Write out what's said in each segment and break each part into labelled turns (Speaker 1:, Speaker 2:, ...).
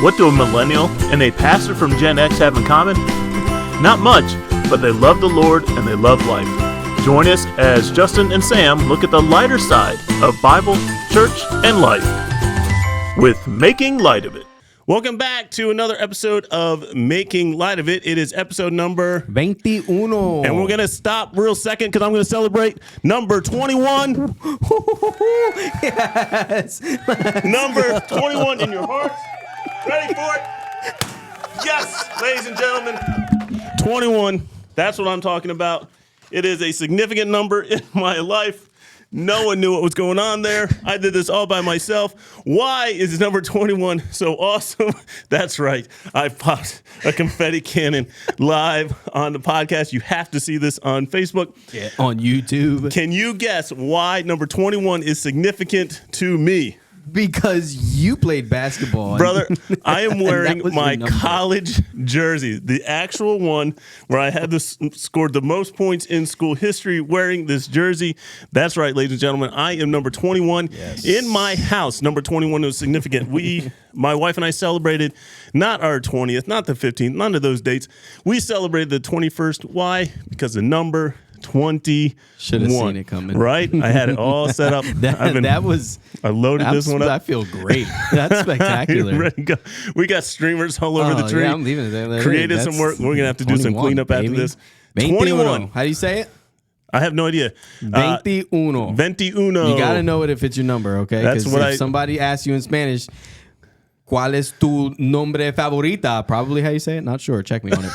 Speaker 1: What do a millennial and a pastor from Gen X have in common? Not much, but they love the Lord and they love life. Join us as Justin and Sam look at the lighter side of Bible, church, and life with Making Light of It.
Speaker 2: Welcome back to another episode of Making Light of It. It is episode number
Speaker 3: 21.
Speaker 2: And we're going to stop real second because I'm going to celebrate number 21.
Speaker 3: Yes.
Speaker 2: Number 21 in your hearts. Ready for it? Yes, ladies and gentlemen. 21. That's what I'm talking about. It is a significant number in my life. No one knew what was going on there. I did this all by myself. Why is number 21 so awesome? That's right. I popped a confetti cannon live on the podcast. You have to see this on Facebook.
Speaker 3: Yeah, on YouTube.
Speaker 2: Can you guess why number 21 is significant to me?
Speaker 3: Because you played basketball.
Speaker 2: Brother, I am wearing my college jersey, the actual one where I had scored the most points in school history wearing this jersey. That's right, ladies and gentlemen. I am number 21 in my house. Number 21 was significant. My wife and I celebrated not our 20th, not the 15th, none of those dates. We celebrated the 21st. Why? Because the number 21.
Speaker 3: Should have seen it coming.
Speaker 2: Right? I had it all set up. I loaded this one up.
Speaker 3: I feel great. That's spectacular.
Speaker 2: Ready to go. We got streamers all over the tree.
Speaker 3: Yeah, I'm leaving it there.
Speaker 2: Created some work. We're going to have to do some cleanup after this.
Speaker 3: 21. How do you say it?
Speaker 2: I have no idea.
Speaker 3: 21.
Speaker 2: 21.
Speaker 3: You got to know it if it's your number, okay?
Speaker 2: That's what
Speaker 3: if somebody asks you in Spanish, ¿cuál es tu nombre favorita? Probably how you say it. Not sure. Check me on it.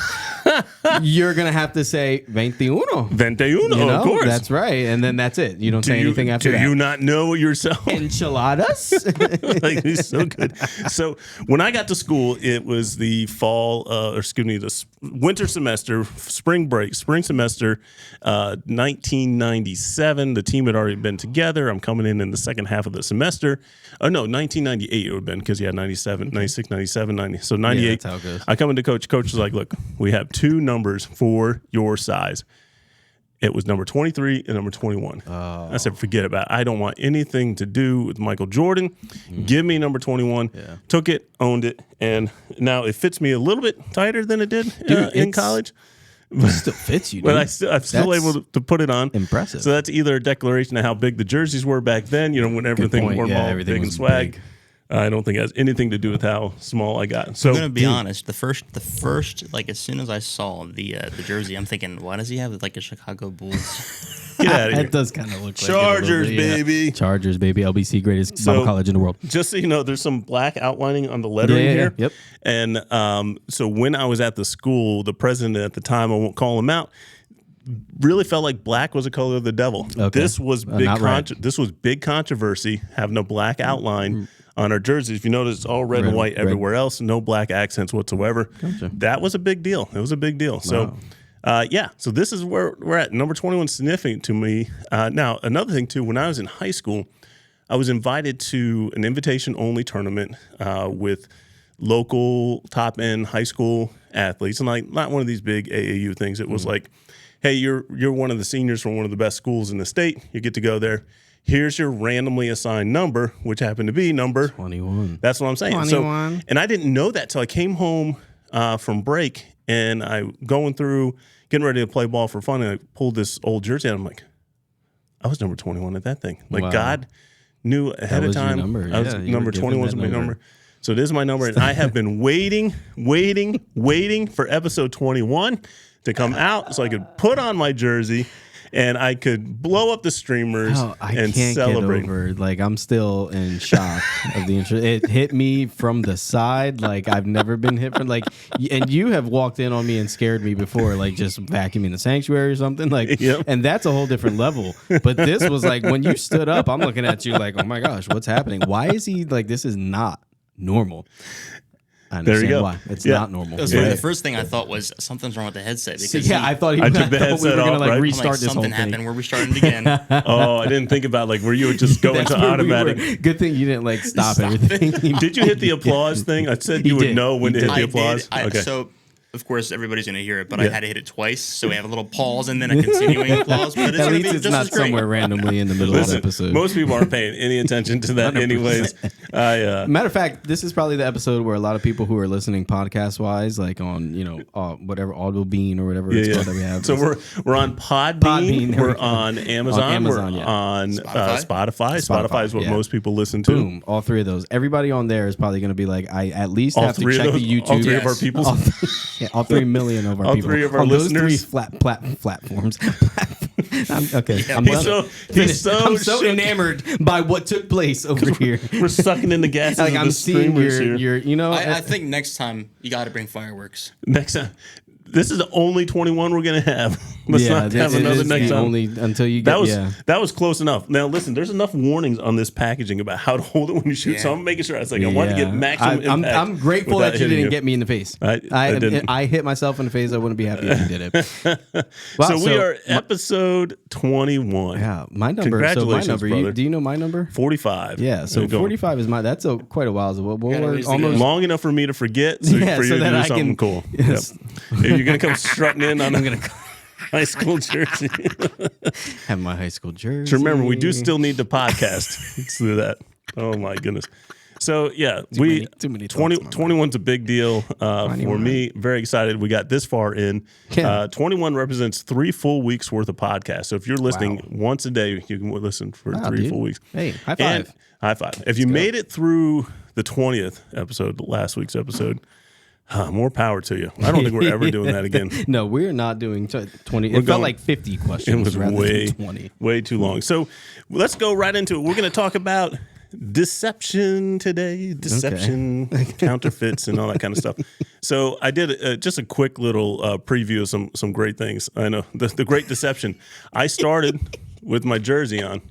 Speaker 3: You're going to have to say 21.
Speaker 2: 21, of course.
Speaker 3: That's right. And then that's it. You don't say anything after that.
Speaker 2: Do you not know yourself?
Speaker 3: Enchiladas?
Speaker 2: Like, it's so good. So when I got to school, it was the the winter semester, spring semester, 1997. The team had already been together. I'm coming in the second half of the semester. Oh, no, 1998 it would have been because, 97, 96, 97, 90. So 98.
Speaker 3: Yeah, that's how it goes.
Speaker 2: I come into coach. Coach was like, look, we have two numbers for your size. It was number 23 and number 21. Oh. I said, forget about it. I don't want anything to do with Michael Jordan. Give me number 21. Yeah. Took it, owned it, and now it fits me a little bit tighter than it did in college.
Speaker 3: It still fits you, dude.
Speaker 2: But I'm still able to put it on.
Speaker 3: Impressive.
Speaker 2: So that's either a declaration of how big the jerseys were back then, when everything were
Speaker 3: everything
Speaker 2: big
Speaker 3: was
Speaker 2: and swag.
Speaker 3: big.
Speaker 2: I don't think it has anything to do with how small I got. So
Speaker 4: I'm gonna be honest. The first, like as soon as I saw the jersey, I'm thinking, why does he have like a Chicago Bulls?
Speaker 2: Get out of here.
Speaker 3: It does kind of look
Speaker 2: Chargers,
Speaker 3: like it,
Speaker 2: baby.
Speaker 3: Yeah. Chargers, baby. LBC, greatest Bible college in the world.
Speaker 2: Just so you know, there's some black outlining on the lettering here.
Speaker 3: Yep.
Speaker 2: And so when I was at the school, the president at the time, I won't call him out, really felt like black was the color of the devil. Okay. This was This was big controversy, having a black outline on our jerseys. If you notice, it's all red and white everywhere else, no black accents whatsoever. Gotcha. That was a big deal. It was a big deal. Wow. So, so this is where we're at. Number 21 is significant to me. Now, another thing, too, when I was in high school, I was invited to an invitation-only tournament with local top-end high school athletes, and not one of these big AAU things. It was like, hey, you're one of the seniors from one of the best schools in the state. You get to go there. Here's your randomly assigned number, which happened to be number 21. That's what I'm saying.
Speaker 3: 21.
Speaker 2: So, and I didn't know that till I came home from break, and I getting ready to play ball for fun, and I pulled this old jersey out. I'm like, I was number 21 at that thing. Like, wow. God knew ahead of time.
Speaker 3: Number.
Speaker 2: I was number 21 was my number. So it is my number, and I have been waiting for episode 21 to come out so I could put on my jersey and I could blow up the streamers and celebrate.
Speaker 3: Get over. Like, I'm still in shock of the intro. It hit me from the side like I've never been hit from. Like, and you have walked in on me and scared me before, like just vacuuming the sanctuary or something. Like, and that's a whole different level. But this was like when you stood up, I'm looking at you like, oh my gosh, what's happening? Why is he like? This is not normal. I understand why. It's not normal.
Speaker 4: The first thing I thought was something's wrong with the headset. Because
Speaker 3: I thought
Speaker 2: I took the headset off,
Speaker 3: like restart this whole
Speaker 4: something
Speaker 3: thing.
Speaker 4: happened. Were we starting it again?
Speaker 2: Oh, I didn't think about where you would just go into automatic.
Speaker 3: Good thing you didn't stop everything.
Speaker 2: Did you hit the applause thing? I said you would know when to hit the applause.
Speaker 4: Okay. So of course, everybody's going to hear it, but I had to hit it twice, so we have a little pause and then a continuing applause. But
Speaker 3: At least it's not somewhere randomly in the middle of the episode.
Speaker 2: Most people aren't paying any attention to that, 100%. Anyways.
Speaker 3: Matter of fact, this is probably the episode where a lot of people who are listening podcast-wise, like on whatever Audible Bean or whatever it's called that we have.
Speaker 2: So we're on Podbean, we're on Amazon, we're on Spotify. Spotify is what most people listen to.
Speaker 3: Boom, all three of those. Everybody on there is probably going to be like, I at least have to check the YouTube.
Speaker 2: All three of our people.
Speaker 3: All 3 million of our people.
Speaker 2: All 3 of our
Speaker 3: on
Speaker 2: listeners.
Speaker 3: Those 3 platforms. Okay.
Speaker 2: Yeah,
Speaker 3: I'm so enamored by what took place over here.
Speaker 2: We're sucking in the gases
Speaker 3: like
Speaker 2: of
Speaker 3: I'm
Speaker 2: the
Speaker 3: seeing your
Speaker 4: I think next time you got to bring fireworks.
Speaker 2: Next time. This is the only 21 we're going to have. Let's not have another next time.
Speaker 3: Only until you get
Speaker 2: that was close enough. Now, listen, there's enough warnings on this packaging about how to hold it when you shoot. So I'm making sure. It's like I want to get maximum impact.
Speaker 3: I'm grateful that you didn't get me in the face. I hit myself in the face. I wouldn't be happy if you did it. Wow,
Speaker 2: so we are episode 21.
Speaker 3: Yeah, my number.
Speaker 2: Congratulations,
Speaker 3: so my number.
Speaker 2: brother.
Speaker 3: Do you know my number?
Speaker 2: 45.
Speaker 3: Yeah, so 45 is my. That's quite a while. So we're almost
Speaker 2: long enough for me to forget. So for you to do something cool.
Speaker 3: Yes.
Speaker 2: Yep. You're gonna come strutting in on. I'm gonna. High school jersey.
Speaker 3: Have my high school jersey.
Speaker 2: So remember, we do still need the podcast. Let's do that. Oh my goodness. So yeah, too many 21's a big deal for me. Very excited. We got this far in. 21 represents 3 full weeks worth of podcast. So if you're listening once a day, you can listen for 3 full weeks.
Speaker 3: Hey, high five.
Speaker 2: High five. If you made it through the 20th episode, last week's episode, more power to you. I don't think we're ever doing that again.
Speaker 3: No, we're not doing 20. It felt like 50 questions.
Speaker 2: It was way too long. So let's go right into it. We're going to talk about deception today. Counterfeits, and all that kind of stuff. So I did just a quick little preview of some great things. I know the great deception. I started with my jersey on.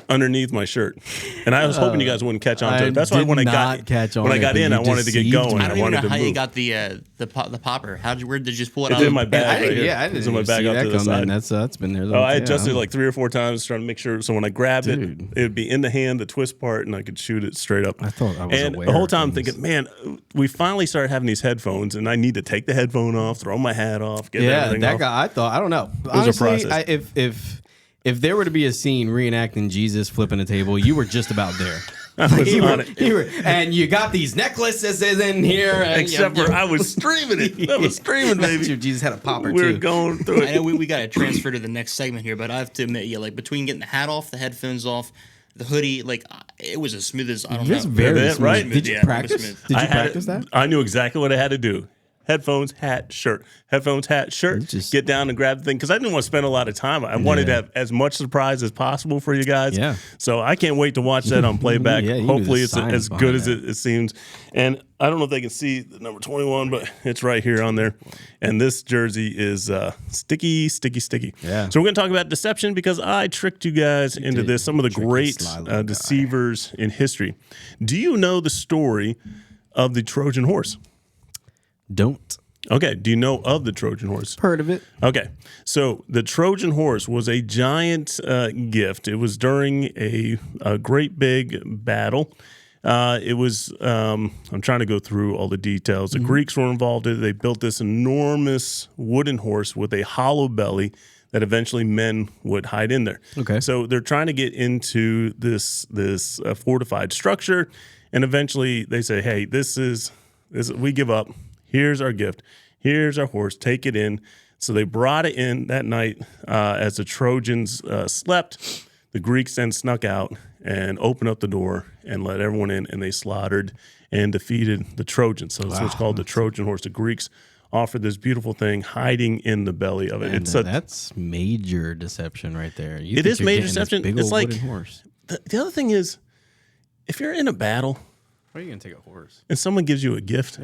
Speaker 2: Underneath my shirt, and I was hoping you guys wouldn't catch on to it. That's why when I got in, I wanted to get going.
Speaker 4: I don't even know how you got the popper. Where did you just pull it out?
Speaker 2: It's in my bag. Right here.
Speaker 3: Yeah, I didn't
Speaker 2: it's in my bag out to the side.
Speaker 3: That's been there.
Speaker 2: I adjusted it like 3 or 4 times, trying to make sure. So when I grabbed it, it would be in the hand, the twist part, and I could shoot it straight up.
Speaker 3: I thought I was
Speaker 2: aware. The whole time I'm thinking, man, we finally started having these headphones, and I need to take the headphone off, throw my hat off, get everything off.
Speaker 3: Guy. I don't know.
Speaker 2: It was a process.
Speaker 3: If there were to be a scene reenacting Jesus flipping a table, you were just about there. And you got these necklaces in here.
Speaker 2: Except for I was streaming it. I was streaming, baby.
Speaker 3: Jesus had a popper,
Speaker 2: We're
Speaker 3: too.
Speaker 2: going through it.
Speaker 4: I know we got to transfer to the next segment here, but I have to admit, like between getting the hat off, the headphones off, the hoodie, like it was as smooth as, I don't know.
Speaker 3: It's very smooth.
Speaker 2: Right?
Speaker 3: Did you practice? Did you practice that?
Speaker 2: I knew exactly what I had to do. Headphones, hat, shirt. Headphones, hat, shirt. Get down and grab the thing. Because I didn't want to spend a lot of time. I wanted to have as much surprise as possible for you guys.
Speaker 3: Yeah.
Speaker 2: So I can't wait to watch that on playback. Hopefully it's as good as it seems. And I don't know if they can see the number 21, but it's right here on there. And this jersey is sticky.
Speaker 3: Yeah.
Speaker 2: So we're going to talk about deception because I tricked you guys into this. Some of the great deceivers in history. Do you know the story of the Trojan horse?
Speaker 3: Don't.
Speaker 2: Okay. Do you know of the Trojan horse?
Speaker 3: Heard of it.
Speaker 2: Okay. So the Trojan horse was a giant gift. It was during a great big battle. It was, I'm trying to go through all the details. The Greeks were involved in it. They built this enormous wooden horse with a hollow belly that eventually men would hide in there.
Speaker 3: Okay.
Speaker 2: So they're trying to get into this fortified structure. And eventually they say, hey, this we give up. Here's our gift. Here's our horse. Take it in. So they brought it in that night as the Trojans slept. The Greeks then snuck out and opened up the door and let everyone in, and they slaughtered and defeated the Trojans. So that's what's called the Trojan horse. The Greeks offered this beautiful thing hiding in the belly of it.
Speaker 3: And that's major deception right there.
Speaker 2: It is major deception.
Speaker 3: It's like horse.
Speaker 2: The other thing is, if you're in a battle,
Speaker 3: why are you going to take a horse?
Speaker 2: And someone gives you a gift,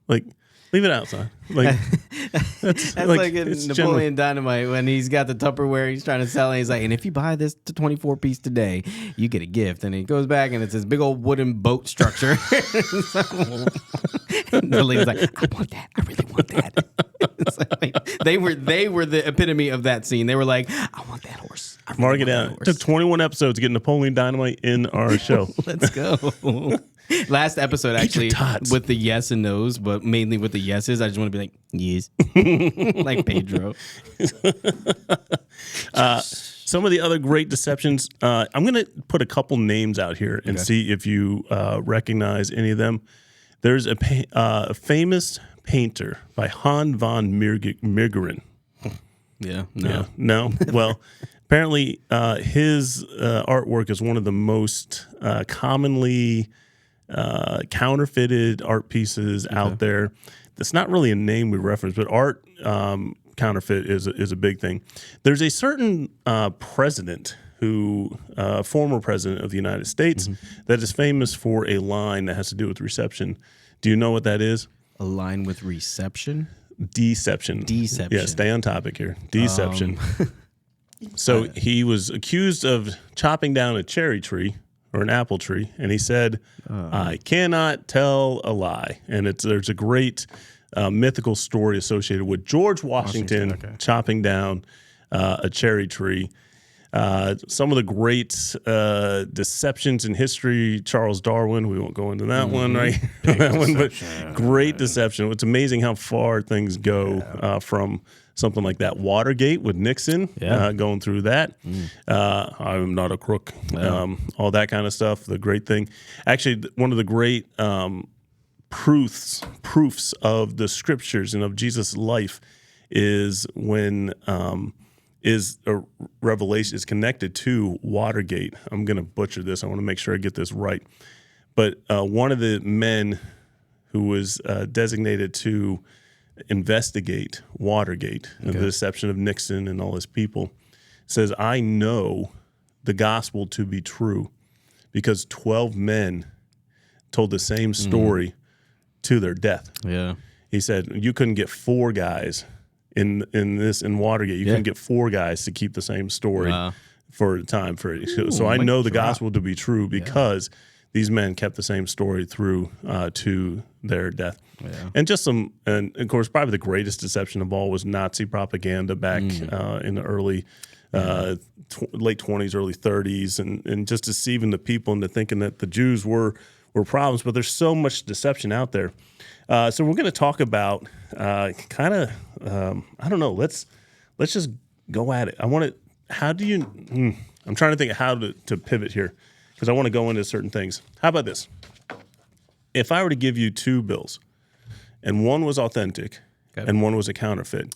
Speaker 3: like
Speaker 2: leave it outside. Like
Speaker 3: that's like in Napoleon Dynamite when he's got the Tupperware he's trying to sell, and he's like, and if you buy this 24 piece today, you get a gift. And he goes back and it's this big old wooden boat structure. And the lady's like, I want that. I really want that. It's like, they were the epitome of that scene. They were like, I want that horse.
Speaker 2: Mark it down. It took 21 episodes to get Napoleon Dynamite in our show.
Speaker 3: Let's go. Last episode, actually,
Speaker 2: tots.
Speaker 3: with the yes and no's, but mainly with the yeses, I just want to be like, yes. Like Pedro.
Speaker 2: Some of the other great deceptions, I'm going to put a couple names out here and see if you recognize any of them. There's a famous painter by Han von Meegeren.
Speaker 3: Yeah, no.
Speaker 2: Yeah, no? Well, apparently his artwork is one of the most commonly counterfeited art pieces out there. That's not really a name we reference, but art counterfeit is a big thing. There's a certain president who, former president of the United States, that is famous for a line that has to do with reception. Do you know what that is?
Speaker 3: A line with reception?
Speaker 2: Deception.
Speaker 3: Deception.
Speaker 2: Yeah, stay on topic here. Deception. So he was accused of chopping down a cherry tree or an apple tree, and he said, I cannot tell a lie. And there's a great mythical story associated with George Washington chopping down a cherry tree. Some of the great deceptions in history, Charles Darwin, we won't go into that one, right? That one, but great deception. It's amazing how far things go from something like that. Watergate with Nixon, going through that. I'm not a crook. All that kind of stuff. The great thing. Actually, one of the great proofs of the scriptures and of Jesus' life is when a revelation is connected to Watergate. I'm going to butcher this. I want to make sure I get this right. But one of the men who was designated to investigate Watergate and the deception of Nixon and all his people says, I know the gospel to be true because 12 men told the same story to their death. Yeah. He said, you couldn't get 4 guys in Watergate. You couldn't get 4 guys to keep the same story for a time. So I know the gospel to be true because these men kept the same story through to their death. Yeah. And just and of course, probably the greatest deception of all was Nazi propaganda back in the early, late 20s, early 30s, and just deceiving the people into thinking that the Jews were problems. But there's so much deception out there. So we're going to talk about I don't know. Let's just go at it. How do you? I'm trying to think of how to pivot here because I want to go into certain things. How about this? If I were to give you 2 bills, and one was authentic, and one was a counterfeit,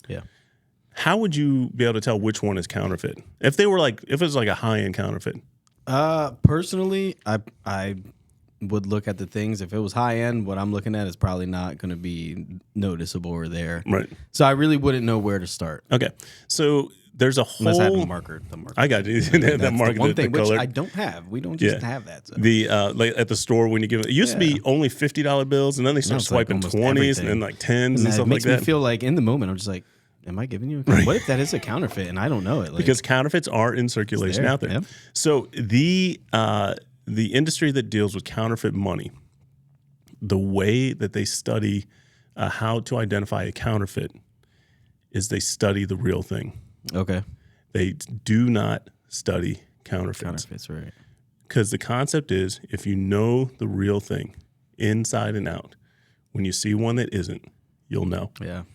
Speaker 2: how would you be able to tell which one is counterfeit? If it was like a high-end counterfeit.
Speaker 3: Personally, I would look at the things. If it was high end, what I'm looking at is probably not going to be noticeable or there. Right. So I really wouldn't know where to start.
Speaker 2: Okay. So there's a whole.
Speaker 3: Unless I have a marker. The marker.
Speaker 2: I got you. That marker.
Speaker 3: One thing which I don't have. We don't just have that. So.
Speaker 2: The like at the store when you give it used to be only $50 bills, and then they start swiping like 20s and then like 10s and stuff like that. It makes me
Speaker 3: feel like in the moment I'm just like, am I giving you a What if that is a counterfeit and I don't know it? Like,
Speaker 2: because counterfeits are in circulation out there. Yep. So the industry that deals with counterfeit money, the way that they study how to identify a counterfeit is they study the real thing. Okay. They do not study counterfeits. Counterfeits, right. Because the concept is if you know the real thing inside and out, when you see one that isn't, you'll know. Yeah.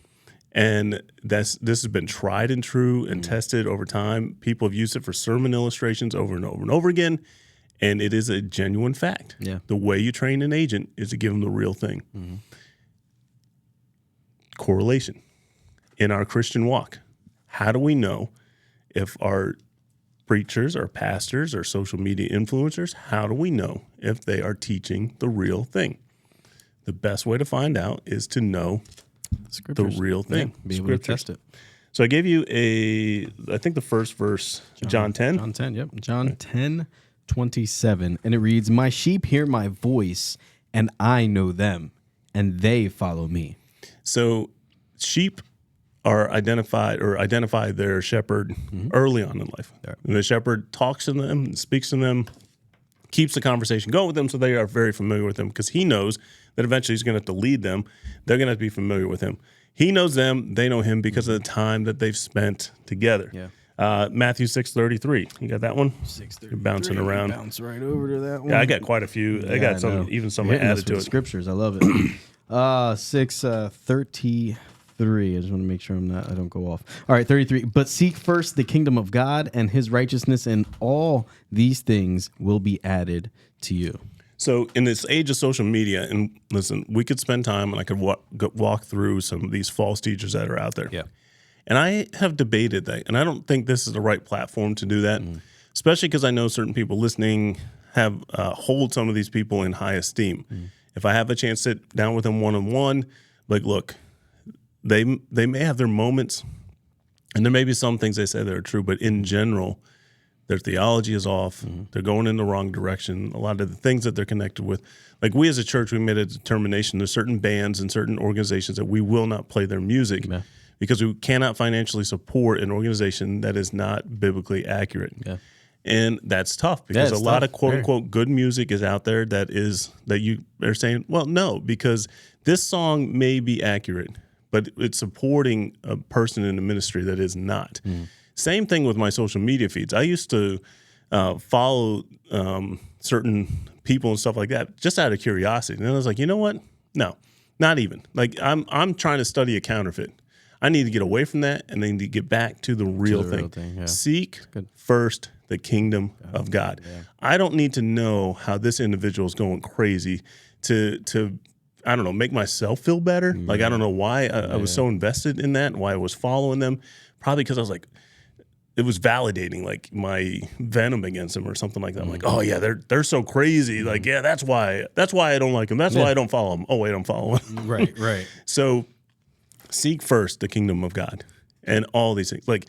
Speaker 2: And this has been tried and true and tested over time. People have used it for sermon illustrations over and over and over again. And it is a genuine fact. Yeah. The way you train an agent is to give them the real thing. Mm-hmm. Correlation. In our Christian walk, how do we know if our preachers, our pastors, our social media influencers, how do we know if they are teaching the real thing? The best way to find out is to know the real thing.
Speaker 3: Yeah, be able to test it.
Speaker 2: So I gave you I think the first verse, John 10.
Speaker 3: John 10, yep. John 10:27, and it reads, "My sheep hear my voice, and I know them, and they follow me."
Speaker 2: So sheep are identify their shepherd early on in life. Yeah. And the shepherd talks to them, speaks to them, keeps the conversation going with them so they are very familiar with him because he knows that eventually he's going to have to lead them. They're going to have to be familiar with him. He knows them. They know him because of the time that they've spent together. Yeah. Matthew 6:33. You got that one?
Speaker 3: 6:33.
Speaker 2: You're bouncing around.
Speaker 3: Bounce right over to that one.
Speaker 2: Yeah, I got quite a few. I got some, even some added to it.
Speaker 3: Scriptures, I love it. 6:33. I just want to make sure I don't go off. All right, 33. But seek first the kingdom of God and his righteousness, and all these things will be added to you.
Speaker 2: So in this age of social media, and listen, we could spend time and I could walk through some of these false teachers that are out there.
Speaker 3: Yeah.
Speaker 2: And I have debated that, and I don't think this is the right platform to do that, especially because I know certain people listening have hold some of these people in high esteem. If I have a chance to sit down with them one-on-one, like, look, they may have their moments, and there may be some things they say that are true, but in general, their theology is off. They're going in the wrong direction. A lot of the things that they're connected with, like we as a church, we made a determination. There's certain bands and certain organizations that we will not play their music because we cannot financially support an organization that is not biblically accurate. Yeah. And that's tough because a lot of quote unquote good music is out there that you are saying, well, no, because this song may be accurate, but it's supporting a person in the ministry that is not. Same thing with my social media feeds. I used to follow certain people and stuff like that just out of curiosity. And then I was like, you know what? No, not even. Like I'm trying to study a counterfeit. I need to get away from that and then to get back to the real thing.
Speaker 3: Yeah.
Speaker 2: Seek first the kingdom of God. Yeah. I don't need to know how this individual is going crazy to I don't know, make myself feel better. Like, I don't know why I was so invested in that, why I was following them. Probably because I was like, it was validating like my venom against them or something like that. I'm like, oh yeah, they're so crazy. Like, yeah, that's why I don't like them. That's why I don't follow them. Oh wait, I'm following them.
Speaker 3: Right.
Speaker 2: So seek first the kingdom of God and all these things. Like,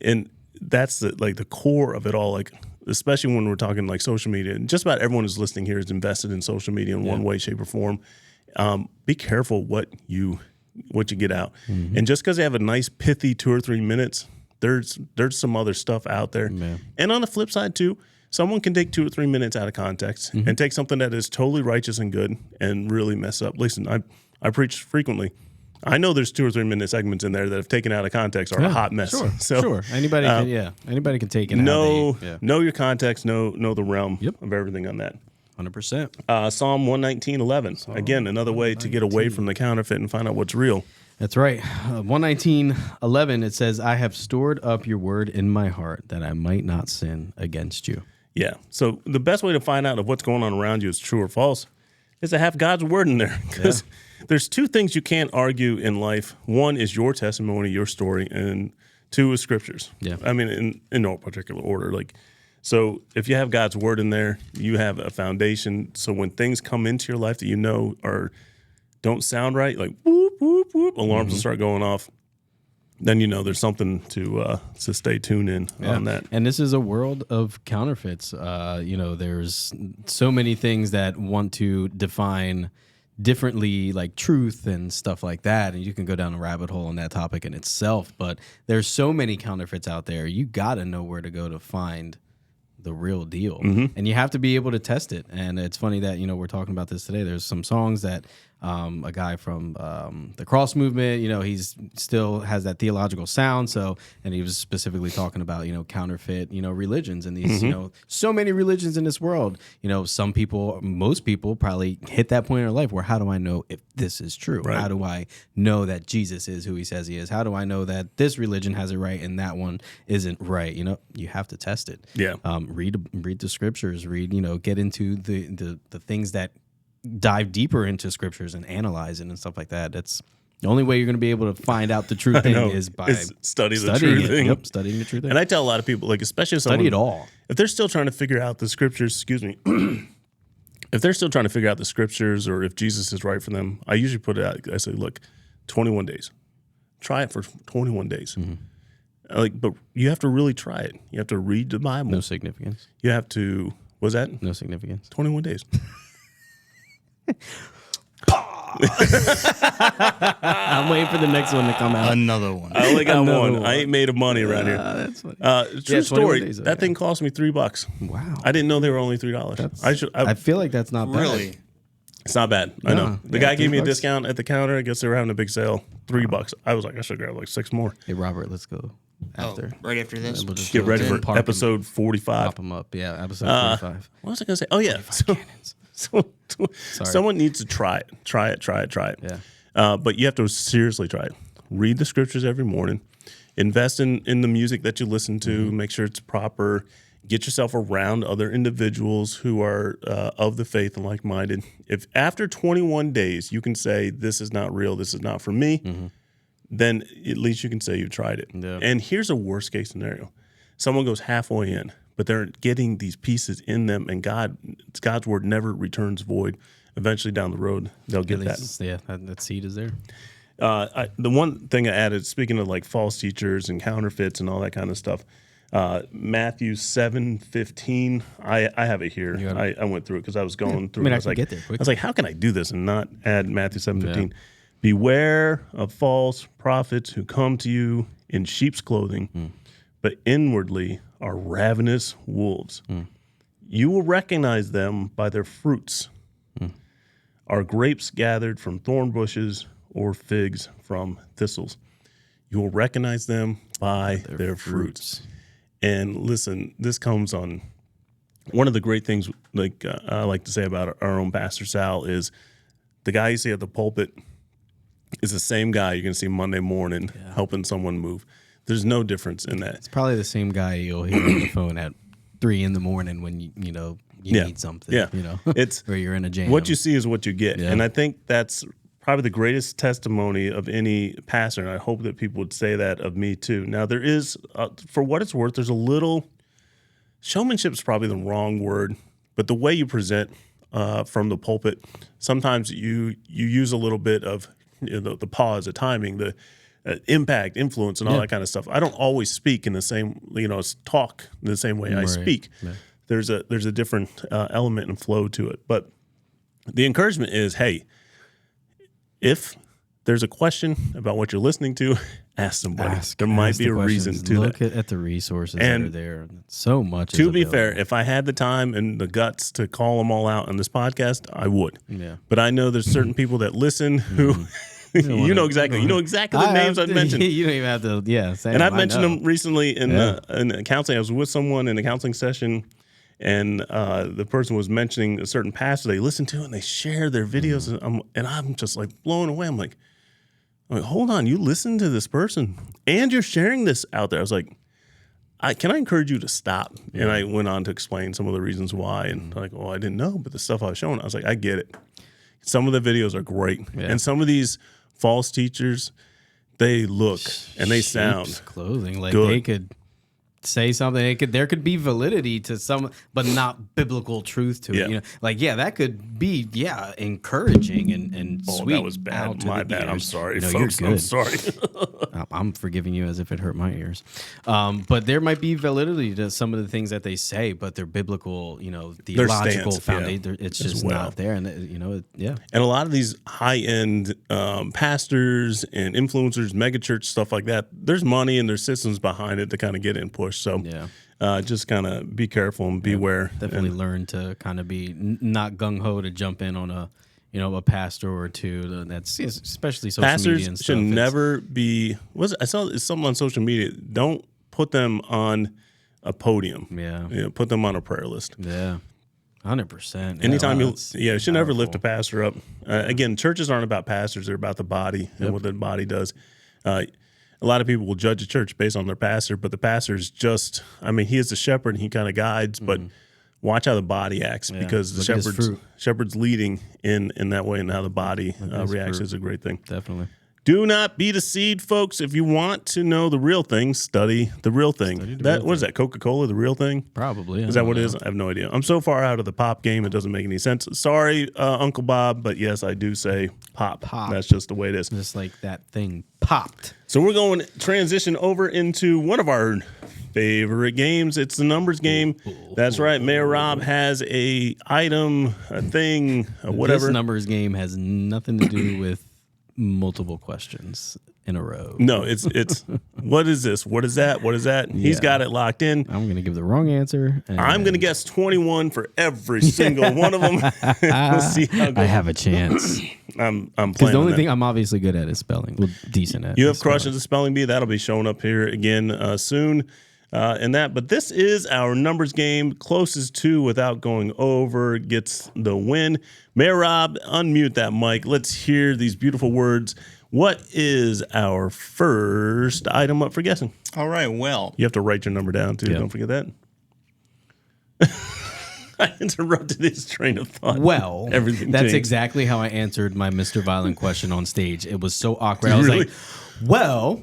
Speaker 2: and that's the core of it all. Like, especially when we're talking like social media, and just about everyone who's listening here is invested in social media in one way, shape, or form. Be careful what you get out. And just because they have a nice pithy 2 or 3 minutes, there's some other stuff out there. And on the flip side too, someone can take 2 or 3 minutes out of context and take something that is totally righteous and good and really mess up. Listen, I preach frequently. I know there's 2 or 3 minute segments in there that, if taken out of context, are a hot mess.
Speaker 3: Sure. Anybody can take it.
Speaker 2: Know your context. Know the realm of everything on that.
Speaker 3: 100%.
Speaker 2: Psalm 119:11. Again, another way to get away from the counterfeit and find out what's real.
Speaker 3: That's right. 119:11. It says, "I have stored up your word in my heart that I might not sin against you."
Speaker 2: Yeah. So the best way to find out if what's going on around you is true or false is to have God's word in there. Because there's 2 things you can't argue in life. One is your testimony, your story, and 2 is scriptures. Yeah. I mean, in no particular order. So if you have God's word in there, you have a foundation. So when things come into your life that you know don't sound right, like whoop, whoop, whoop, alarms will start going off, then you know there's something to stay tuned in on that.
Speaker 3: And this is a world of counterfeits. There's so many things that want to define differently, like truth and stuff like that, and you can go down a rabbit hole on that topic in itself. But there's so many counterfeits out there. You got to know where to go to find the real deal, and you have to be able to test it. And it's funny that we're talking about this today. There's some songs that a guy from the cross movement, he's still has that theological sound. So, and he was specifically talking about counterfeit religions and these so many religions in this world. Most people probably hit that point in their life where, how do I know if this is true? Right. How do I know that Jesus is who he says he is? How do I know that this religion has it right and that one isn't right? You have to test it.
Speaker 2: Yeah.
Speaker 3: Read the scriptures. Get into the things that dive deeper into scriptures and analyze it and stuff like that. That's the only way you're going to be able to find out the true thing is by
Speaker 2: studying the true thing.
Speaker 3: Yep, studying the true thing.
Speaker 2: And I tell a lot of people, especially if
Speaker 3: study it all.
Speaker 2: If they're still trying to figure out the scriptures, if they're still trying to figure out the scriptures or if Jesus is right for them, I usually put it out. I say, look, 21 days. Try it for 21 days. But you have to really try it. You have to read the Bible.
Speaker 3: No significance.
Speaker 2: You have to. Was that?
Speaker 3: No significance.
Speaker 2: 21 days.
Speaker 3: I'm waiting for the next one to come out.
Speaker 4: Another one.
Speaker 2: I only got one. I ain't made of money around here.
Speaker 3: That's funny.
Speaker 2: True story. That thing cost me $3.
Speaker 3: Wow.
Speaker 2: I didn't know they were only $3.
Speaker 3: I feel like that's not bad.
Speaker 4: Really?
Speaker 2: It's not bad. I know. The guy gave me a discount at the counter. I guess they were having a big sale. $3. I was like, I should grab 6 more.
Speaker 3: Hey, Robert, let's go. after.
Speaker 4: Right after this.
Speaker 3: We'll just
Speaker 2: Get
Speaker 3: go
Speaker 2: ready
Speaker 3: in,
Speaker 2: for
Speaker 3: park 'em,
Speaker 2: episode 45.
Speaker 3: pop them up. Yeah, episode 45.
Speaker 2: What was I going to say? Oh, yeah. Someone needs to try it. Try it.
Speaker 3: Yeah.
Speaker 2: But you have to seriously try it. Read the scriptures every morning. Invest in the music that you listen to. Make sure it's proper. Get yourself around other individuals who are of the faith and like-minded. If after 21 days you can say, this is not real, this is not for me, then at least you can say you've tried it.
Speaker 3: Yeah.
Speaker 2: And here's a worst-case scenario. Someone goes halfway in, but they're getting these pieces in them, and God's word never returns void. Eventually down the road, they'll get that.
Speaker 3: Yeah, that seed is there.
Speaker 2: The one thing I added, speaking of like false teachers and counterfeits and all that kind of stuff, Matthew 7:15. I have it here. I went through it because I was going through.
Speaker 3: I
Speaker 2: was like,
Speaker 3: get there quick.
Speaker 2: I was like, how can I do this and not add Matthew 7:15? Beware of false prophets who come to you in sheep's clothing, but inwardly are ravenous wolves. You will recognize them by their fruits. Are grapes gathered from thorn bushes or figs from thistles? You will recognize them by their fruits. And listen, this comes on one of the great things like I like to say about our own Pastor Sal is the guy you see at the pulpit is the same guy you're going to see Monday morning helping someone move. There's no difference in that.
Speaker 3: It's probably the same guy you'll hear on the phone at 3 a.m. when you need something.
Speaker 2: Yeah. It's
Speaker 3: where you're in a jam.
Speaker 2: What you see is what you get.
Speaker 3: Yeah.
Speaker 2: And I think that's probably the greatest testimony of any pastor, and I hope that people would say that of me too. Now, there is, for what it's worth, there's a little, showmanship is probably the wrong word, but the way you present from the pulpit, sometimes you use a little bit of the pause, the timing, the impact, influence, and all that kind of stuff. I don't always speak in the same, talk in the same way I speak. Yeah. There's a different element and flow to it. But the encouragement is, hey, if there's a question about what you're listening to, ask somebody. There might be a reason to
Speaker 3: Look
Speaker 2: that.
Speaker 3: at the resources that are there. So much.
Speaker 2: To be fair, if I had the time and the guts to call them all out on this podcast, I would.
Speaker 3: Yeah.
Speaker 2: But I know there's certain people that listen who you know exactly the names I've mentioned.
Speaker 3: You don't even have to, say
Speaker 2: and
Speaker 3: them.
Speaker 2: I've mentioned them recently in counseling. I was with someone in a counseling session, and the person was mentioning a certain pastor they listen to, and they share their videos, and I'm just like blown away. I'm like, hold on, you listen to this person, and you're sharing this out there. I was like, can I encourage you to stop? Yeah. And I went on to explain some of the reasons why, and I didn't know, but the stuff I was showing, I was like, I get it. Some of the videos are great, and some of these false teachers, they look and they sound
Speaker 3: clothing like
Speaker 2: good.
Speaker 3: They could say something. There could be validity to some, but not biblical truth to it. That could be encouraging and sweet.
Speaker 2: That was bad. My bad. I'm sorry,
Speaker 3: folks.
Speaker 2: I'm sorry.
Speaker 3: I'm forgiving you as if it hurt my ears. But there might be validity to some of the things that they say, but they're biblical, theological foundation. It's just not there, and And
Speaker 2: a lot of these high-end pastors and influencers, megachurch stuff like that, there's money and there's systems behind it to kind of get in push. So just kind of be careful and beware.
Speaker 3: Definitely learn to kind of be not gung ho to jump in on a pastor or two. That's especially social media and stuff.
Speaker 2: Should never be. I saw something on social media. Don't put them on a podium.
Speaker 3: Yeah,
Speaker 2: put them on a prayer list.
Speaker 3: Yeah. 100%.
Speaker 2: Anytime you should never lift a pastor up. Again, churches aren't about pastors; they're about the body and what the body does. A lot of people will judge a church based on their pastor, but the pastor is just, he is the shepherd and he kind of guides, but watch how the body acts because the shepherd's leading in that way, and how the body reacts is a great thing.
Speaker 3: Definitely.
Speaker 2: Do not be deceived, folks. If you want to know the real thing, study the real thing. What is that, Coca-Cola, the real thing?
Speaker 3: Probably.
Speaker 2: Is that what it is? I have no idea. I'm so far out of the pop game, it doesn't make any sense. Sorry, Uncle Bob, but yes, I do say pop. That's just the way it is.
Speaker 3: Just like that thing popped.
Speaker 2: So we're going to transition over into one of our favorite games. It's the numbers game. That's right. Mayor Rob has a item, a thing, whatever.
Speaker 3: This numbers game has nothing to do with multiple questions in a row.
Speaker 2: No, it's what is this? What is that? What is that? He's got it locked in.
Speaker 3: I'm going to give the wrong answer.
Speaker 2: I'm going to guess 21 for every single one of them. We'll see how it goes.
Speaker 3: I have a chance.
Speaker 2: I'm playing.
Speaker 3: Because the only
Speaker 2: on
Speaker 3: thing
Speaker 2: that.
Speaker 3: I'm obviously good at is spelling. Well, decent at.
Speaker 2: You have
Speaker 3: spelling.
Speaker 2: crushes of spelling bee. That'll be showing up here again soon. But this is our numbers game. Closest to without going over gets the win. Mayor Rob, unmute that mic. Let's hear these beautiful words. What is our first item up for guessing?
Speaker 4: All right, well.
Speaker 2: You have to write your number down, too.
Speaker 3: Yeah.
Speaker 2: Don't forget that. I interrupted his train of thought.
Speaker 3: Well,
Speaker 2: Everything
Speaker 3: that's
Speaker 2: changed.
Speaker 3: exactly how I answered my Mr. Violent question on stage. It was so awkward.
Speaker 2: Did
Speaker 3: I was
Speaker 2: you really?
Speaker 3: like, well,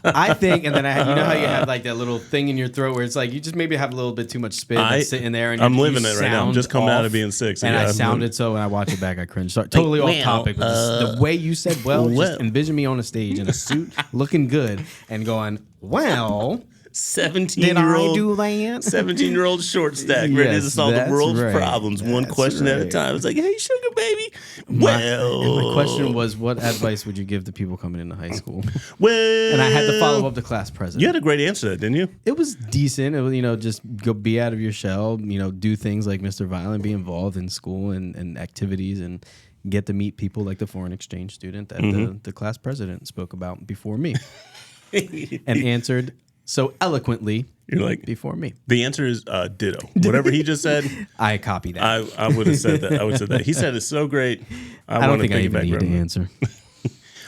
Speaker 3: I think, and then you know how you have like that little thing in your throat where it's like you just maybe have a little bit too much spit that's sitting there. And
Speaker 2: I'm
Speaker 3: you
Speaker 2: living it right now. I'm just coming out of
Speaker 3: off,
Speaker 2: being sick. So
Speaker 3: and
Speaker 2: yeah,
Speaker 3: I
Speaker 2: I'm
Speaker 3: sounded so when I watch it back, I cringe. Sorry, totally off topic. But the way you said, well, just envision me on a stage in a suit, looking good, and going, well.
Speaker 2: 17-year-old,
Speaker 3: do that?
Speaker 2: 17-year-old short stack, ready
Speaker 3: Yes,
Speaker 2: to solve the
Speaker 3: that's
Speaker 2: world's
Speaker 3: right.
Speaker 2: problems one
Speaker 3: That's
Speaker 2: question at a
Speaker 3: right.
Speaker 2: time. It's like, hey, sugar baby.
Speaker 3: And my question was, what advice would you give to people coming into high school?
Speaker 2: well,
Speaker 3: And I had to follow up the class president.
Speaker 2: You had a great answer to that, didn't you?
Speaker 3: It was decent. It was, just go be out of your shell, do things like Mr. Violent, be involved in school and activities and get to meet people like the foreign exchange student that the class president spoke about before me and answered so eloquently
Speaker 2: You're like,
Speaker 3: before me.
Speaker 2: the answer is ditto. Whatever he just said,
Speaker 3: I copied that.
Speaker 2: I would have said that. I would have said that. He said it's so great.
Speaker 3: I don't
Speaker 2: want to
Speaker 3: think I
Speaker 2: take it
Speaker 3: even
Speaker 2: back
Speaker 3: need to
Speaker 2: forever.
Speaker 3: answer.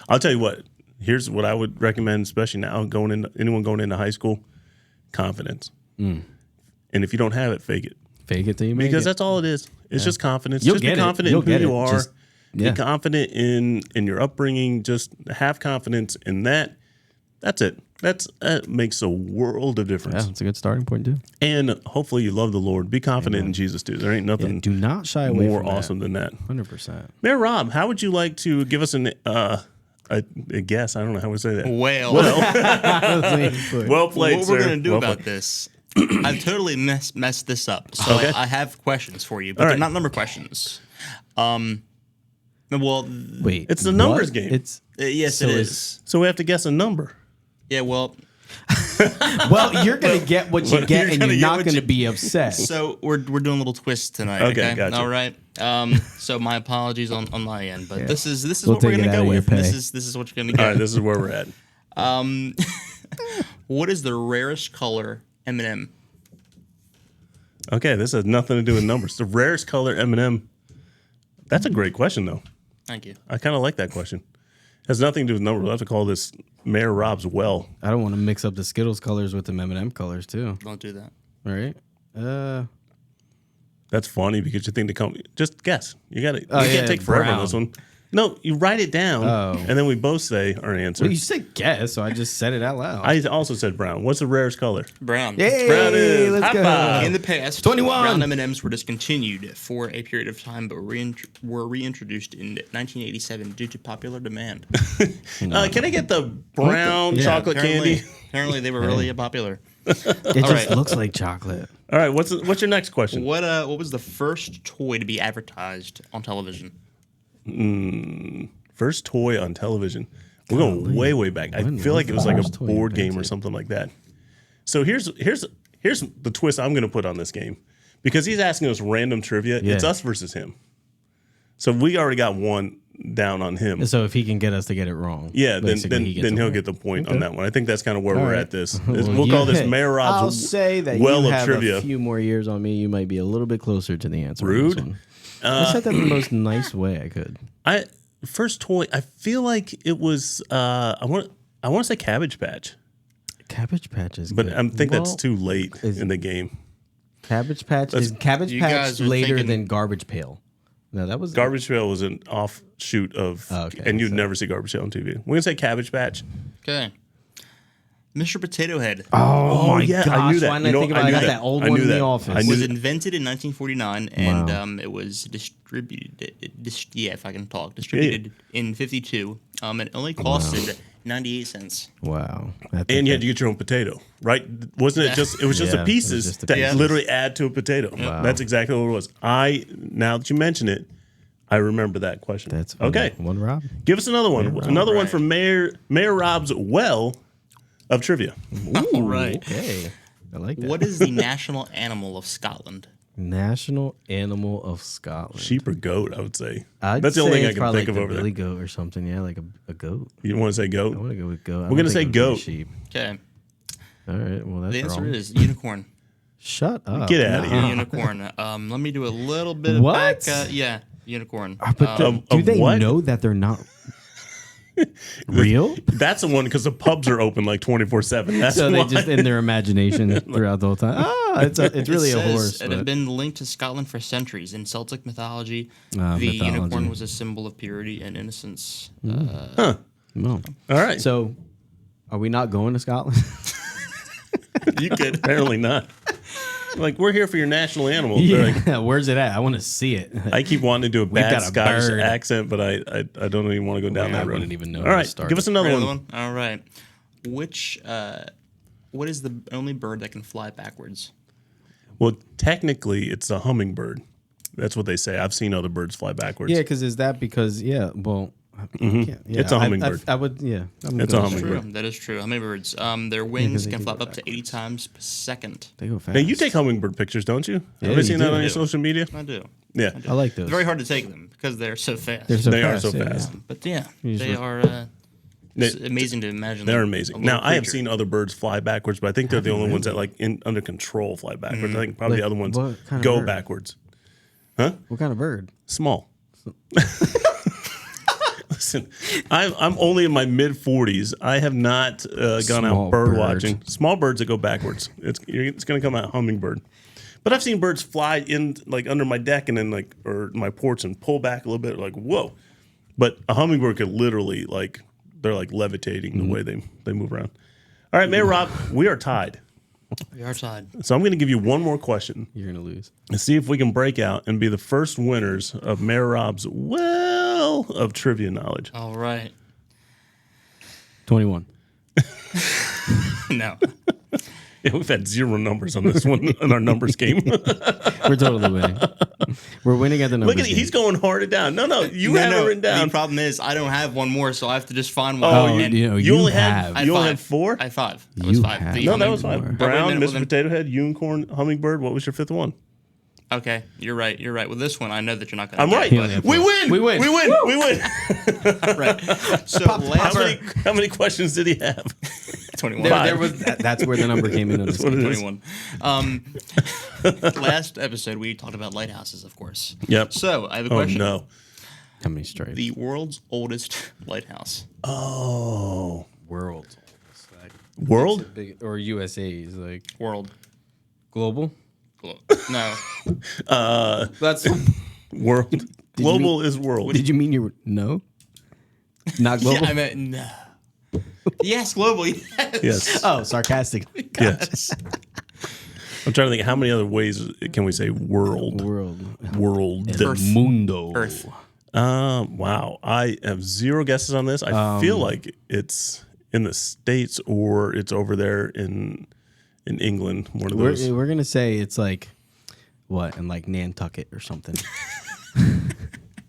Speaker 2: I'll tell you what. Here's what I would recommend, especially now anyone going into high school: confidence. And if you don't have it, fake it.
Speaker 3: Fake it till you make
Speaker 2: Because
Speaker 3: it.
Speaker 2: that's all it is. It's just confidence.
Speaker 3: You'll
Speaker 2: just
Speaker 3: get
Speaker 2: be
Speaker 3: it.
Speaker 2: confident
Speaker 3: You'll
Speaker 2: in who
Speaker 3: get
Speaker 2: you
Speaker 3: it.
Speaker 2: are.
Speaker 3: Just- yeah.
Speaker 2: Be confident in your upbringing. Just have confidence in that. That's it. That makes a world of difference.
Speaker 3: Yeah, it's a good starting point too.
Speaker 2: And hopefully you love the Lord. Be confident in Jesus too. There ain't nothing
Speaker 3: Do not shy away
Speaker 2: more
Speaker 3: from
Speaker 2: awesome than that.
Speaker 3: 100%.
Speaker 2: Mayor Rob, how would you like to give us a guess? I don't know how we say that.
Speaker 4: Well,
Speaker 2: Well played,
Speaker 4: what
Speaker 2: sir.
Speaker 4: we're going to do
Speaker 2: Well
Speaker 4: about
Speaker 2: played.
Speaker 4: this, I've totally messed this up. So
Speaker 2: Okay.
Speaker 4: I have questions for you, but
Speaker 2: All
Speaker 4: they're
Speaker 2: right.
Speaker 4: not number questions. Well,
Speaker 3: Wait,
Speaker 2: It's the numbers
Speaker 3: what?
Speaker 2: game.
Speaker 3: It's
Speaker 4: yes,
Speaker 3: So
Speaker 4: it
Speaker 3: is-
Speaker 4: is.
Speaker 2: So we have to guess a number.
Speaker 4: Yeah, well,
Speaker 3: well, you're gonna get what you
Speaker 2: But
Speaker 3: get,
Speaker 2: you're
Speaker 3: and
Speaker 2: gonna
Speaker 3: you're
Speaker 2: get
Speaker 3: not
Speaker 2: what
Speaker 3: gonna
Speaker 2: you-
Speaker 3: be upset.
Speaker 4: so we're doing a little twist tonight.
Speaker 2: Okay,
Speaker 4: Okay,
Speaker 2: gotcha.
Speaker 4: all right. So my apologies on my end, but this is
Speaker 3: We'll
Speaker 4: what we're
Speaker 3: take it
Speaker 4: gonna
Speaker 3: out
Speaker 4: go
Speaker 3: of your
Speaker 4: with. This
Speaker 3: pay.
Speaker 4: is what you're gonna
Speaker 2: All
Speaker 4: get.
Speaker 2: right, this is where we're at.
Speaker 4: What is the rarest color M&M?
Speaker 2: Okay, this has nothing to do with numbers. The rarest color M&M. That's a great question, though.
Speaker 4: Thank you.
Speaker 2: I kind of like that question. Has nothing to do with numbers. We'll have to call this Mayor Rob's well.
Speaker 3: I don't want to mix up the Skittles colors with the M&M colors too.
Speaker 4: Don't do that.
Speaker 3: All right.
Speaker 2: That's funny because you think the company. Just guess. You got to.
Speaker 3: Oh,
Speaker 2: you
Speaker 3: yeah,
Speaker 2: can't take forever on
Speaker 3: brown.
Speaker 2: this one. No, you write it down,
Speaker 3: Oh.
Speaker 2: and then we both say our answer.
Speaker 3: Well, you said guess, so I just said it out loud.
Speaker 2: I also said brown. What's the rarest color?
Speaker 4: Brown.
Speaker 3: Yay,
Speaker 2: Brown is.
Speaker 3: let's
Speaker 2: High
Speaker 3: go.
Speaker 2: five.
Speaker 4: In the past,
Speaker 3: 21.
Speaker 4: brown M&Ms were discontinued for a period of time, but were reintroduced in 1987 due to popular demand.
Speaker 2: Can I get the brown
Speaker 3: Yeah,
Speaker 2: chocolate candy?
Speaker 4: Apparently, they were really popular.
Speaker 3: It just
Speaker 4: right.
Speaker 3: looks like chocolate.
Speaker 2: All right. What's your next question?
Speaker 4: What was the first toy to be advertised on television?
Speaker 2: First toy on television. We're going way back. I
Speaker 3: When
Speaker 2: feel
Speaker 3: was
Speaker 2: like it
Speaker 3: the
Speaker 2: was like a
Speaker 3: first toy
Speaker 2: board game or
Speaker 3: invented?
Speaker 2: something like that. So here's the twist I'm going to put on this game because he's asking us random trivia.
Speaker 3: Yeah.
Speaker 2: It's us versus him. So we already got one down on him.
Speaker 3: So if he can get us to get it wrong,
Speaker 2: Yeah, then
Speaker 3: basically, he gets a
Speaker 2: he'll
Speaker 3: point.
Speaker 2: get the point on that one. I think that's kind of where
Speaker 3: All
Speaker 2: we're
Speaker 3: right.
Speaker 2: at. This
Speaker 3: Well,
Speaker 2: we'll call this
Speaker 3: hey,
Speaker 2: Mayor Rob's
Speaker 3: I'll say that
Speaker 2: well
Speaker 3: you
Speaker 2: of
Speaker 3: have
Speaker 2: trivia.
Speaker 3: a few more years on me. You might be a little bit closer to the answer. on this
Speaker 2: Rude.
Speaker 3: one. I said that in the most nice way I could.
Speaker 2: First toy. I feel like it was. I want to say Cabbage Patch,
Speaker 3: Cabbage Patch is
Speaker 2: but
Speaker 3: good.
Speaker 2: I think that's
Speaker 3: Well,
Speaker 2: too late in the game.
Speaker 3: Cabbage Patch is Cabbage
Speaker 4: You
Speaker 3: Patch
Speaker 4: guys are
Speaker 3: later
Speaker 4: thinking-
Speaker 3: than Garbage Pail. No, that was
Speaker 2: Garbage Pail was an offshoot of,
Speaker 3: okay,
Speaker 2: and you'd
Speaker 3: so-
Speaker 2: never see Garbage Pail on TV. We're gonna say Cabbage Patch.
Speaker 4: Okay. Mr. Potato Head
Speaker 3: Oh my
Speaker 2: yeah,
Speaker 3: gosh!
Speaker 2: I knew that.
Speaker 3: Why didn't
Speaker 2: You
Speaker 3: I
Speaker 2: know,
Speaker 3: think
Speaker 2: I
Speaker 3: about it? I
Speaker 2: knew
Speaker 3: got
Speaker 2: that.
Speaker 3: that old
Speaker 2: I
Speaker 3: one
Speaker 2: knew
Speaker 3: in the
Speaker 2: that.
Speaker 3: office.
Speaker 2: I knew
Speaker 4: was
Speaker 2: that.
Speaker 4: invented in 1949,
Speaker 3: Wow.
Speaker 4: and it was distributed. Distributed in 52. It only costed 98 cents.
Speaker 3: Wow.
Speaker 2: And you had to get your own potato, right? Wasn't it just? It was just
Speaker 3: Yeah,
Speaker 2: the
Speaker 3: it was
Speaker 2: pieces
Speaker 3: just the
Speaker 2: that
Speaker 3: pieces.
Speaker 2: literally add to a potato. That's exactly what it was. Now that you mention it, I remember that question.
Speaker 3: That's
Speaker 2: okay.
Speaker 3: One Rob.
Speaker 2: Give us another one. Another one from Mayor Rob's well of trivia.
Speaker 4: All right.
Speaker 3: Okay. I like that.
Speaker 4: What is the national animal of Scotland?
Speaker 3: National animal of Scotland?
Speaker 2: Sheep or goat, I would say.
Speaker 3: That's
Speaker 2: the only thing I can think of over
Speaker 3: billy
Speaker 2: there.
Speaker 3: goat or something. Yeah, like a goat.
Speaker 2: You want to say goat?
Speaker 3: I want to go with goat.
Speaker 2: We're going to say goat.
Speaker 3: Sheep.
Speaker 4: Okay.
Speaker 3: All right. Well, that's
Speaker 4: The answer
Speaker 3: wrong.
Speaker 4: is unicorn.
Speaker 3: Shut up.
Speaker 2: Get out of here.
Speaker 4: Unicorn. Let me do a little bit of
Speaker 3: What?
Speaker 4: back. Yeah, unicorn.
Speaker 3: But do they
Speaker 2: what?
Speaker 3: know that they're not real?
Speaker 2: That's the one because the pubs are open like 24/7. That's
Speaker 3: So
Speaker 2: why.
Speaker 3: they just in their imagination throughout the whole time. It's really a horse.
Speaker 4: It
Speaker 3: but-
Speaker 4: had been linked to Scotland for centuries. In Celtic mythology, the
Speaker 3: mythology.
Speaker 4: unicorn was a symbol of purity and innocence.
Speaker 3: No.
Speaker 2: All right.
Speaker 3: So, are we not going to Scotland?
Speaker 2: You could. Apparently not. Like, we're here for your national animal. They're like,
Speaker 3: Yeah. Where's it at? I want to see it.
Speaker 2: I keep wanting to do a bad
Speaker 3: got a
Speaker 2: Scottish
Speaker 3: bird.
Speaker 2: accent, but I don't even want to go down
Speaker 3: I
Speaker 2: that road.
Speaker 3: wouldn't even know
Speaker 2: All
Speaker 3: how to
Speaker 2: right.
Speaker 3: start
Speaker 2: Give
Speaker 3: it.
Speaker 2: us another
Speaker 4: Another
Speaker 2: one.
Speaker 4: one. All right. What is the only bird that can fly backwards?
Speaker 2: Well, technically, it's a hummingbird. That's what they say. I've seen other birds fly backwards.
Speaker 3: Yeah, because is that because well, yeah,
Speaker 2: It's a hummingbird.
Speaker 3: I would yeah.
Speaker 2: It's a hummingbird.
Speaker 4: True. That is true. Hummingbirds. Their wings
Speaker 3: they
Speaker 4: can
Speaker 3: do
Speaker 4: flap
Speaker 3: go
Speaker 4: up to 80 times per second.
Speaker 3: They go fast.
Speaker 2: Now, you take hummingbird pictures, don't you?
Speaker 3: Yeah,
Speaker 2: Have you seen
Speaker 3: you
Speaker 2: that
Speaker 3: do.
Speaker 2: on your
Speaker 4: I do.
Speaker 2: social media?
Speaker 4: I do.
Speaker 2: Yeah.
Speaker 3: I like those.
Speaker 4: It's very hard to take them because they're so fast.
Speaker 3: They're so
Speaker 2: They are
Speaker 3: fast,
Speaker 2: so
Speaker 3: yeah.
Speaker 2: fast.
Speaker 4: But yeah,
Speaker 3: Usually-
Speaker 4: they are it's amazing to imagine.
Speaker 2: They're
Speaker 4: like, a
Speaker 2: amazing.
Speaker 4: little
Speaker 2: Now, I have
Speaker 4: creature.
Speaker 2: seen other birds fly backwards, but I think they're the only ones that, like, under control fly backwards. I think probably
Speaker 3: Like,
Speaker 2: the other ones
Speaker 3: what kind of
Speaker 2: go
Speaker 3: bird?
Speaker 2: backwards.
Speaker 3: What kind of bird?
Speaker 2: Small. Listen, I'm only in my mid 40s. I have not gone
Speaker 3: Small
Speaker 2: out bird
Speaker 3: bird.
Speaker 2: watching. Small birds that go backwards. It's going to come out hummingbird. But I've seen birds fly in like under my deck and then like or my porch and pull back a little bit. Like whoa! But a hummingbird could literally like they're like levitating the way they move around. All right, Mayor Rob, we are tied.
Speaker 4: We are tied.
Speaker 2: So I'm going to give you one more question
Speaker 3: You're gonna lose.
Speaker 2: and see if we can break out and be the first winners of Mayor Rob's well of trivia knowledge.
Speaker 4: All right.
Speaker 3: 21.
Speaker 4: No.
Speaker 2: Yeah, we've had 0 numbers on this one in our numbers game.
Speaker 3: We're totally winning. We're winning at the numbers.
Speaker 2: Look at it.
Speaker 3: game.
Speaker 2: He's going hard it down. No, you have it written down.
Speaker 4: The problem is I don't have one more, so I have to just find one.
Speaker 2: Oh,
Speaker 4: and
Speaker 2: you only
Speaker 3: have.
Speaker 2: had you only had
Speaker 4: five.
Speaker 2: 4?
Speaker 4: I had 5. That was
Speaker 3: You
Speaker 4: 5.
Speaker 3: have.
Speaker 4: The
Speaker 2: No, that was
Speaker 3: Hummingbird.
Speaker 2: 5. Brown,
Speaker 4: Well,
Speaker 2: Mr.
Speaker 4: then-
Speaker 2: Potato Head, unicorn, hummingbird. What was your 5th one?
Speaker 4: Okay, you're right. You're right. With this one, I know that you're not going to.
Speaker 2: I'm right.
Speaker 3: only had
Speaker 2: We
Speaker 3: 4.
Speaker 2: win.
Speaker 3: We win.
Speaker 2: We win. We win.
Speaker 4: Right. So last
Speaker 2: How many questions did he have?
Speaker 4: 21.
Speaker 3: There was that's where the number came in. On this
Speaker 2: what
Speaker 3: game.
Speaker 2: it is.
Speaker 4: 21. Last episode, we talked about lighthouses, of course.
Speaker 2: Yep.
Speaker 4: So I have a
Speaker 2: Oh
Speaker 4: question.
Speaker 2: no.
Speaker 3: How many stripes?
Speaker 4: The world's oldest lighthouse.
Speaker 2: Oh.
Speaker 3: world.
Speaker 2: World?
Speaker 3: Big, or USA is like
Speaker 4: World.
Speaker 3: global.
Speaker 4: No.
Speaker 3: That's.
Speaker 2: World. Global is world.
Speaker 3: Did you mean you were no? Not global.
Speaker 4: Yeah, I meant no. Yes, global. Yes.
Speaker 2: Yes.
Speaker 3: Oh, sarcastically.
Speaker 2: Yes. I'm trying to think how many other ways can we say world?
Speaker 3: World.
Speaker 4: Earth.
Speaker 3: Mundo.
Speaker 4: Earth.
Speaker 2: Wow. I have 0 guesses on this. I feel like it's in the States or it's over there in England. One of those.
Speaker 3: We're gonna say it's like what in like Nantucket or something.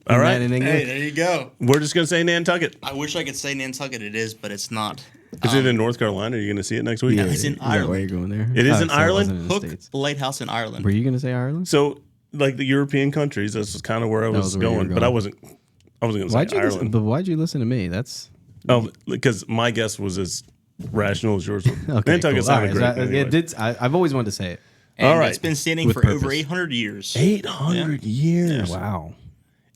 Speaker 2: All right.
Speaker 3: In
Speaker 4: Hey,
Speaker 3: England?
Speaker 4: there you go.
Speaker 2: We're just going to say Nantucket.
Speaker 4: I wish I could say Nantucket. It is, but it's not.
Speaker 2: Is it in North Carolina? Are you going to see it next week?
Speaker 4: It's in
Speaker 3: Is that why
Speaker 4: Ireland.
Speaker 3: you're going there?
Speaker 2: It is in
Speaker 3: so
Speaker 2: Ireland?
Speaker 3: wasn't in the
Speaker 4: Hook
Speaker 3: States.
Speaker 4: Lighthouse in Ireland.
Speaker 3: Were you gonna say Ireland?
Speaker 2: So, like the European countries, that's kind of where I was
Speaker 3: was where you were
Speaker 2: going, but I wasn't going to say
Speaker 3: Why'd you listen,
Speaker 2: Ireland.
Speaker 3: but why'd you listen to me? That's
Speaker 2: Oh, because my guess was as rational as yours.
Speaker 3: okay.
Speaker 2: Nantucket
Speaker 3: Cool.
Speaker 2: sounded
Speaker 3: All
Speaker 2: great.
Speaker 3: right, so
Speaker 2: anyway.
Speaker 3: it did. I've always wanted to say it.
Speaker 4: And
Speaker 2: All right.
Speaker 4: it's been standing
Speaker 3: With
Speaker 4: for over
Speaker 3: purpose.
Speaker 4: 800 years.
Speaker 2: 800 years.
Speaker 3: Wow.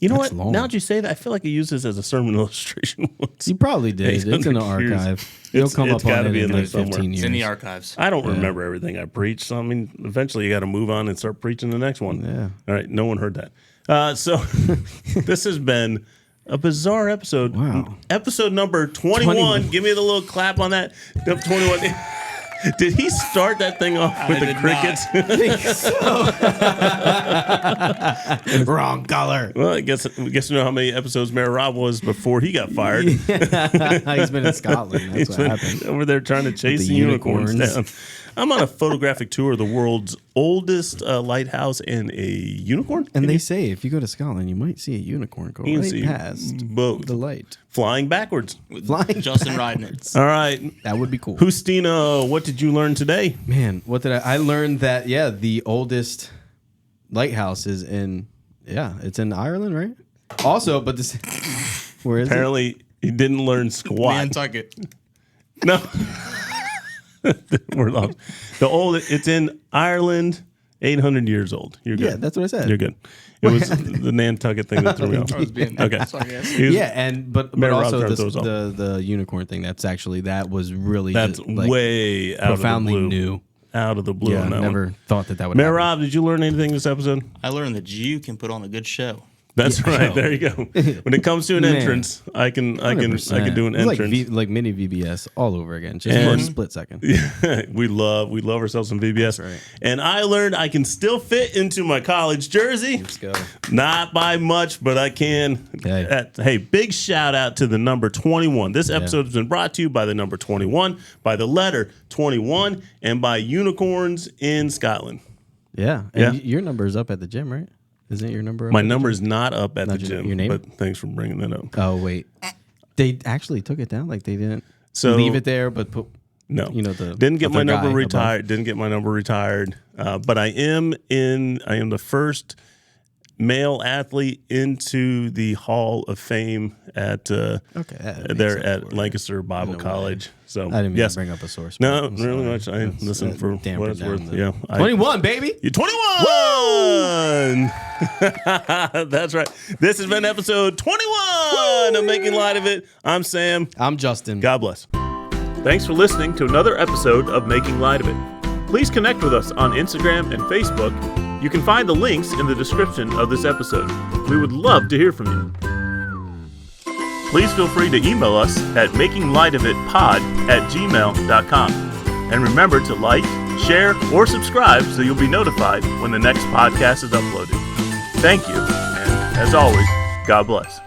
Speaker 2: You know
Speaker 3: That's
Speaker 2: what?
Speaker 3: long.
Speaker 2: Now that you say that, I feel like I used this as a sermon illustration once.
Speaker 3: You probably did. It's in the
Speaker 2: 800 years.
Speaker 3: archive. It'll come
Speaker 2: it's
Speaker 3: up on
Speaker 2: gotta
Speaker 3: it
Speaker 2: be
Speaker 3: in
Speaker 2: in there
Speaker 3: like
Speaker 2: somewhere.
Speaker 3: 15
Speaker 4: It's
Speaker 3: years.
Speaker 4: in the archives.
Speaker 2: I don't remember everything I preached. So, I mean, eventually you got to move on and start preaching the next one.
Speaker 3: Yeah.
Speaker 2: All right. No one heard that. So this has been a bizarre episode.
Speaker 3: Wow.
Speaker 2: Episode number 21.
Speaker 3: 21.
Speaker 2: Give me the little clap on that. 21. Did he start that thing off with the
Speaker 4: did
Speaker 2: crickets?
Speaker 3: Wrong color.
Speaker 2: Well, I guess we you know how many episodes Mayor Rob was before he got fired.
Speaker 3: He's been in Scotland. That's
Speaker 2: He's
Speaker 3: what
Speaker 2: been
Speaker 3: happened.
Speaker 2: over there trying to chase
Speaker 3: The
Speaker 2: the unicorns
Speaker 3: unicorns.
Speaker 2: down. I'm on a photographic tour of the world's oldest lighthouse and a unicorn.
Speaker 3: And they say if you go to Scotland, you might see a unicorn go right past the light.
Speaker 2: Flying backwards.
Speaker 3: Flying
Speaker 4: Justin riding it.
Speaker 2: All right.
Speaker 3: That would be cool.
Speaker 2: Justina, what did you learn today?
Speaker 3: Man, what did I learned that, the oldest lighthouse is it's in Ireland, right? Also, but this, where is
Speaker 2: Apparently, he didn't learn squat.
Speaker 4: Nantucket.
Speaker 2: No. We're lost. It's in Ireland, 800 years old. You're good.
Speaker 3: Yeah, that's what I said.
Speaker 2: You're good. It was the Nantucket thing that threw me off.
Speaker 4: I was being
Speaker 2: Okay.
Speaker 4: sorry, guys.
Speaker 3: But
Speaker 2: Mayor Rob
Speaker 3: also
Speaker 2: turned those off.
Speaker 3: the unicorn thing. That was really
Speaker 2: That's way out
Speaker 3: profoundly
Speaker 2: of the blue.
Speaker 3: new.
Speaker 2: Out of the blue
Speaker 3: Yeah,
Speaker 2: on that
Speaker 3: never
Speaker 2: one.
Speaker 3: thought that would
Speaker 2: Mayor
Speaker 3: happen.
Speaker 2: Rob, did you learn anything this episode?
Speaker 4: I learned that you can put on a good show.
Speaker 2: That's right. There you go. When it comes to an
Speaker 3: Man.
Speaker 2: entrance, I can do an
Speaker 3: 100%.
Speaker 2: entrance.
Speaker 3: It's like mini VBS all over again, just for a split second.
Speaker 2: we love ourselves some VBS.
Speaker 3: That's right.
Speaker 2: And I learned I can still fit into my college jersey.
Speaker 3: Let's go.
Speaker 2: Not by much, but I can.
Speaker 3: Hey.
Speaker 2: Big shout out to the number 21. This episode has been brought to you by the number 21, by the letter 21, and by unicorns in Scotland.
Speaker 3: Yeah. And your number is up at the gym, right? Isn't your number up?
Speaker 2: My number is not up at the gym.
Speaker 3: Your name?
Speaker 2: But thanks for bringing that up.
Speaker 3: Oh, wait. They actually took it down? Like they didn't leave it there, but put...
Speaker 2: No,
Speaker 3: the
Speaker 2: didn't get my
Speaker 3: other
Speaker 2: number
Speaker 3: guy
Speaker 2: retired.
Speaker 3: above.
Speaker 2: Didn't get my number retired. But I am the first male athlete into the Hall of Fame at Lancaster Bible College. So
Speaker 3: I didn't mean to bring up a source.
Speaker 2: No, really much. I listen for what it's worth. Yeah,
Speaker 3: 21, baby.
Speaker 2: You're 21. That's right. This has been episode 21 of Making Light of It. I'm Sam.
Speaker 3: I'm Justin.
Speaker 2: God bless.
Speaker 1: Thanks for listening to another episode of Making Light of It. Please connect with us on Instagram and Facebook. You can find the links in the description of this episode. We would love to hear from you. Please feel free to email us at makinglightofitpod@gmail.com. And remember to like, share, or subscribe so you'll be notified when the next podcast is uploaded. Thank you, and as always, God bless.